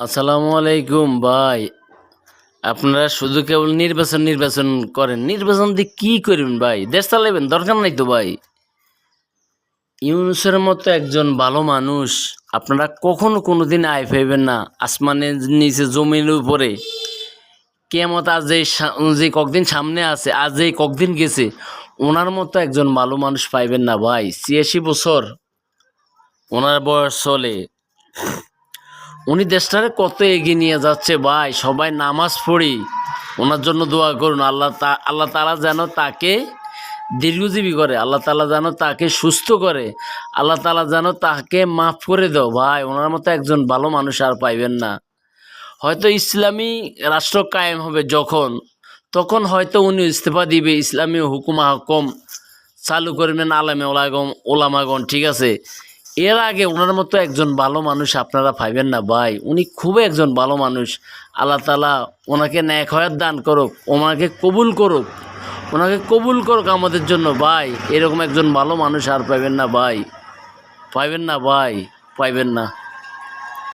আসসালামু আলাইকুম ভাই। আপনারা শুধু কেবল নির্বাচন করেন। নির্বাচন দিয়ে কি করবেন ভাই? দেশ চালাইবেন? দরকার নাই তো ভাই। ইউনূসের মতো একজন ভালো মানুষ আপনারা কখনো কোনোদিন আয় পাইবেন না। আসমানের নিচে জমির উপরে কিয়ামত আজ যে কতদিন সামনে আছে, আজ যে কতদিন গেছে, ওনার মতো একজন ভালো মানুষ পাইবেন না ভাই। ৮৬ বছর ওনার বয়স চলে। উনি দেশটারে কত এগিয়ে নিয়ে যাচ্ছে ভাই। সবাই নামাজ পড়ি, ওনার জন্য দোয়া করুন। আল্লাহ তাআলা যেন তাকে দীর্ঘজীবী করে, আল্লাহ তাআলা যেন তাকে সুস্থ করে, আল্লাহ তাআলা যেন তাকে মাফ করে দাও ভাই। ওনার মতো একজন ভালো মানুষ আর পাইবেন না। হয়তো ইসলামী রাষ্ট্র কায়েম হবে যখন, তখন হয়তো উনি ইস্তফা দিবে, ইসলামী হুকুম হাকম চালু করবেন ওলামাগণ, ঠিক আছে। এর আগে ওনার মতো একজন ভালো মানুষ আপনারা পাইবেন না ভাই। উনি খুবই একজন ভালো মানুষ। আল্লাহ তাআলা ওনাকে ন্যাক হয়াত দান করুক, ওনাকে কবুল করুক, ওনাকে কবুল করুক আমাদের জন্য ভাই। এরকম একজন ভালো মানুষ আর পাইবেন না ভাই, পাইবেন না ভাই, পাইবেন না।